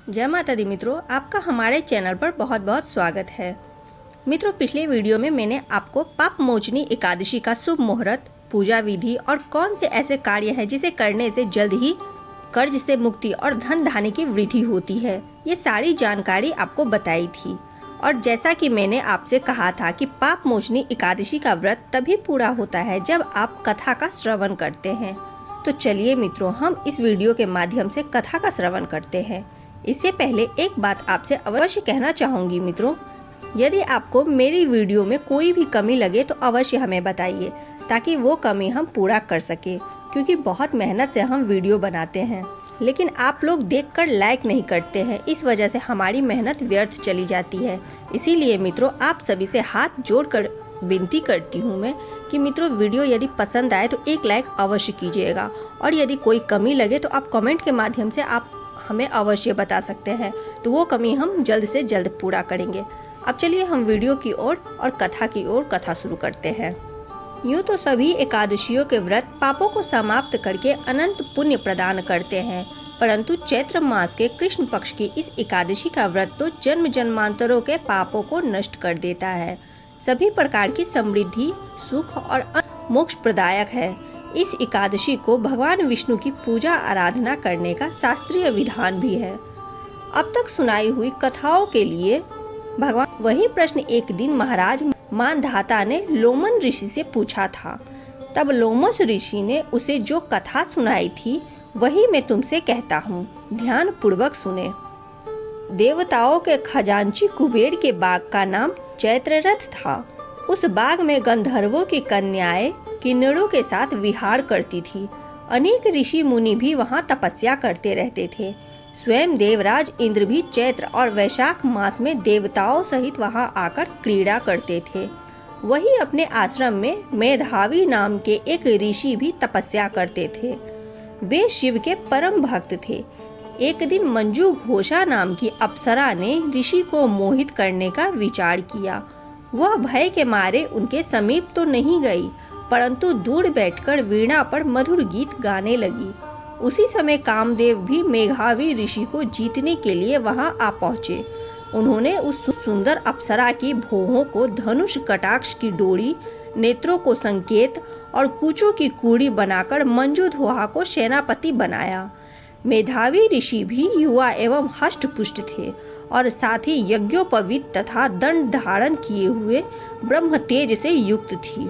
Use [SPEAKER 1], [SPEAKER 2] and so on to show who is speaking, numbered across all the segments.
[SPEAKER 1] जय माता दी मित्रों, आपका हमारे चैनल पर बहुत बहुत स्वागत है। मित्रों, पिछले वीडियो में मैंने आपको पाप मोचनी एकादशी का शुभ मुहूर्त, पूजा विधि और कौन से ऐसे कार्य हैं जिसे करने से जल्द ही कर्ज से मुक्ति और धन धान्य की वृद्धि होती है, ये सारी जानकारी आपको बताई थी। और जैसा कि मैंने आपसे कहा था कि पाप मोचनी एकादशी का व्रत तभी पूरा होता है जब आप कथा का श्रवण करते हैं। तो चलिए मित्रों, हम इस वीडियो के माध्यम से कथा का श्रवण करते हैं। इससे पहले एक बात आपसे अवश्य कहना चाहूँगी मित्रों, यदि आपको मेरी वीडियो में कोई भी कमी लगे तो अवश्य हमें बताइए, ताकि वो कमी हम पूरा कर सके, क्योंकि बहुत मेहनत से हम वीडियो बनाते हैं, लेकिन आप लोग देखकर लाइक नहीं करते हैं। इस वजह से हमारी मेहनत व्यर्थ चली जाती है। इसीलिए मित्रों, आप सभी से हाथ जोड़कर विनती करती हूँ मैं कि मित्रों, वीडियो यदि पसंद आए तो एक लाइक अवश्य कीजिएगा, और यदि कोई कमी लगे तो आप कमेंट के माध्यम से आप हमें अवश्य बता सकते हैं, तो वो कमी हम जल्द से जल्द पूरा करेंगे। अब चलिए हम वीडियो की ओर और कथा की ओर कथा शुरू करते हैं। यूँ तो सभी एकादशियों के व्रत पापों को समाप्त करके अनंत पुण्य प्रदान करते हैं, परंतु चैत्र मास के कृष्ण पक्ष की इस एकादशी का व्रत तो जन्म जन्मांतरों के पापों को नष्ट कर देता है। सभी प्रकार की समृद्धि, सुख और मोक्ष प्रदायक है। इस एकादशी को भगवान विष्णु की पूजा आराधना करने का शास्त्रीय विधान भी है। अब तक सुनाई हुई कथाओं के लिए भगवान वही प्रश्न एक दिन महाराज मानधाता ने लोमन ऋषि से पूछा था। तब लोमस ऋषि ने उसे जो कथा सुनाई थी वही मैं तुमसे कहता हूँ, ध्यान पूर्वक सुने। देवताओं के खजांची कुबेर के बाग का नाम चैत्ररथ था। उस बाग में गंधर्वों की कन्याएं किन्नरों के साथ विहार करती थी। अनेक ऋषि मुनि भी वहां तपस्या करते रहते थे। स्वयं देवराज इंद्र भी चैत्र और वैशाख मास में देवताओं सहित वहां आकर क्रीड़ा करते थे। वही अपने आश्रम में मेधावी नाम के एक ऋषि भी तपस्या करते थे। वे शिव के परम भक्त थे। एक दिन मंजू घोषा नाम की अप्सरा ने ऋषि को मोहित करने का विचार किया। वह भय के मारे उनके समीप तो नहीं गई, परंतु दूर बैठकर वीणा पर मधुर गीत गाने लगी। उसी समय कामदेव भी मेघावी ऋषि को जीतने के लिए वहां आ पहुंचे। उन्होंने उस सुंदर अप्सरा की भौहों को धनुष, कटाक्ष की डोरी, नेत्रों को संकेत और कूचों की कूड़ी बनाकर मंजूधोहा को सेनापति बनाया। मेधावी ऋषि भी युवा एवं हष्ट-पुष्ट थे और साथ ही यज्ञोपवीत तथा दंड धारण किए हुए ब्रह्म तेज से युक्त थी।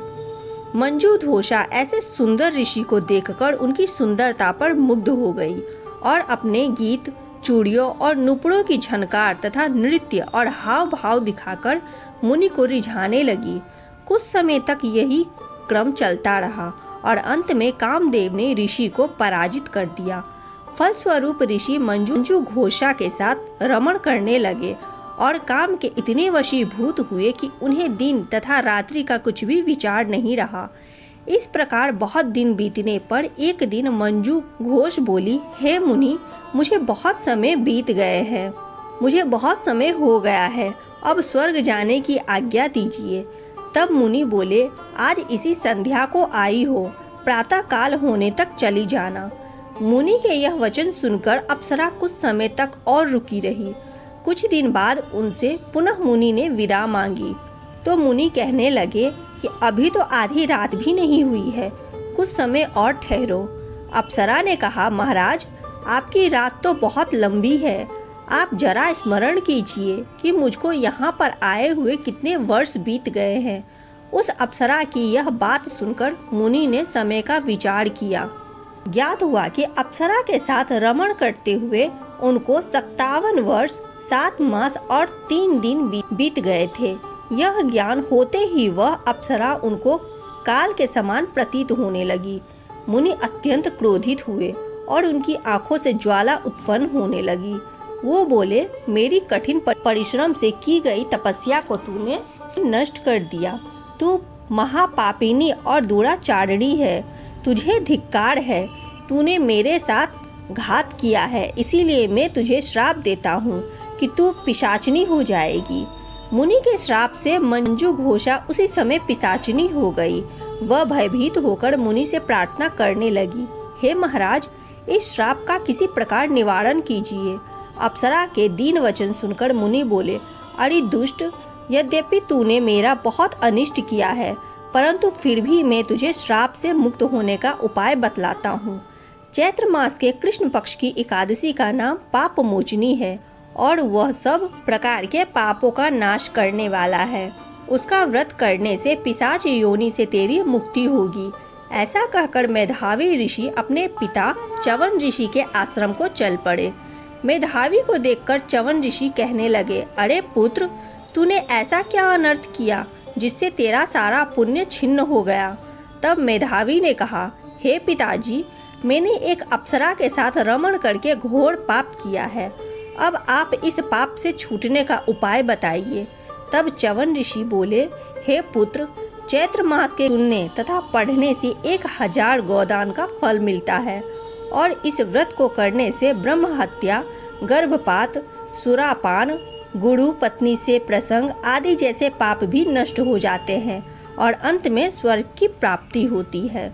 [SPEAKER 1] मंजूधोषा ऐसे सुंदर ऋषि को देखकर उनकी सुंदरता पर मुग्ध हो गई और अपने गीत, चूड़ियों और नुपुरों की झनकार तथा नृत्य और हाव भाव दिखाकर मुनि को रिझाने लगी। कुछ समय तक यही क्रम चलता रहा और अंत में कामदेव ने ऋषि को पराजित कर दिया। फलस्वरूप ऋषि मंजू घोषा के साथ रमण करने लगे और काम के इतने वशीभूत हुए कि उन्हें दिन तथा रात्रि का कुछ भी विचार नहीं रहा। इस प्रकार बहुत दिन बीतने पर एक दिन मंजू घोष बोली, हे मुनि, मुझे बहुत समय बीत गए हैं, मुझे बहुत समय हो गया है, अब स्वर्ग जाने की आज्ञा दीजिए। तब मुनि बोले, आज इसी संध्या को आई हो, प्रातः काल होने तक चली जाना। मुनि के यह वचन सुनकर अप्सरा कुछ समय तक और रुकी रही। कुछ दिन बाद उनसे पुनः मुनि ने विदा मांगी तो मुनि कहने लगे कि अभी तो आधी रात भी नहीं हुई है, कुछ समय और ठहरो। अप्सरा ने कहा, महाराज, आपकी रात तो बहुत लंबी है, आप जरा स्मरण कीजिए कि मुझको यहाँ पर आए हुए कितने वर्ष बीत गए हैं। उस अप्सरा की यह बात सुनकर मुनि ने समय का विचार किया। ज्ञात हुआ कि अप्सरा के साथ रमण करते हुए उनको 57 वर्ष, 7 मास और 3 दिन बीत गए थे। यह ज्ञान होते ही वह अप्सरा उनको काल के समान प्रतीत होने लगी। मुनि अत्यंत क्रोधित हुए और उनकी आंखों से ज्वाला उत्पन्न होने लगी। वो बोले, मेरी कठिन परिश्रम से की गई तपस्या को तूने नष्ट कर दिया। तू महापापिनी और दुराचारिणी है, तुझे धिक्कार है, तूने मेरे साथ घात किया है, इसीलिए मैं तुझे श्राप देता हूँ कि तू पिशाचिनी हो जाएगी। मुनि के श्राप से मंजू घोषा उसी समय पिशाचिनी हो गई। वह भयभीत होकर मुनि से प्रार्थना करने लगी, हे महाराज, इस श्राप का किसी प्रकार निवारण कीजिए। अप्सरा के दीन वचन सुनकर मुनि बोले, अरे दुष्ट, यद्यपि तूने मेरा बहुत अनिष्ट किया है, परंतु फिर भी मैं तुझे श्राप से मुक्त होने का उपाय बतलाता हूँ। चैत्र मास के कृष्ण पक्ष की एकादशी का नाम पाप मोचनी है और वह सब प्रकार के पापों का नाश करने वाला है। उसका व्रत करने से पिशाच योनि से तेरी मुक्ति होगी। ऐसा कहकर मेधावी ऋषि अपने पिता च्यवन ऋषि के आश्रम को चल पड़े। मेधावी को देखकर च्यवन ऋषि कहने लगे, अरे पुत्र, तूने ऐसा क्या अनर्थ किया जिससे तेरा सारा पुण्य छिन्न हो गया। तब मेधावी ने कहा, हे पिताजी, मैंने एक अप्सरा के साथ रमण करके घोर पाप किया है। अब आप इस पाप से छूटने का उपाय बताइए। तब च्यवन ऋषि बोले, हे पुत्र, चैत्र मास के सुनने तथा पढ़ने से 1000 गोदान का फल मिलता है और इस व्रत को करने से ब्रह्म हत्या, गर्भपात, सुरापान, गुरु पत्नी से प्रसंग आदि जैसे पाप भी नष्ट हो जाते हैं और अंत में स्वर्ग की प्राप्ति होती है।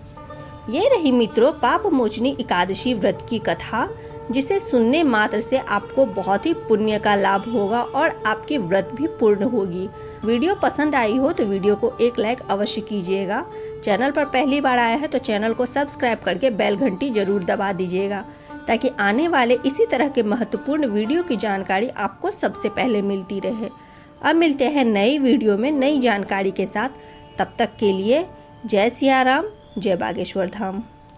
[SPEAKER 1] ये रही मित्रों पाप मोचनी एकादशी व्रत की कथा, जिसे सुनने मात्र से आपको बहुत ही पुण्य का लाभ होगा और आपकी व्रत भी पूर्ण होगी। वीडियो पसंद आई हो तो वीडियो को एक लाइक अवश्य कीजिएगा। चैनल पर पहली बार आया है तो चैनल को सब्सक्राइब करके बेल घंटी जरूर दबा दीजिएगा, ताकि आने वाले इसी तरह के महत्वपूर्ण वीडियो की जानकारी आपको सबसे पहले मिलती रहे। अब मिलते हैं नई वीडियो में नई जानकारी के साथ। तब तक के लिए जय सिया राम, जय बागेश्वर धाम।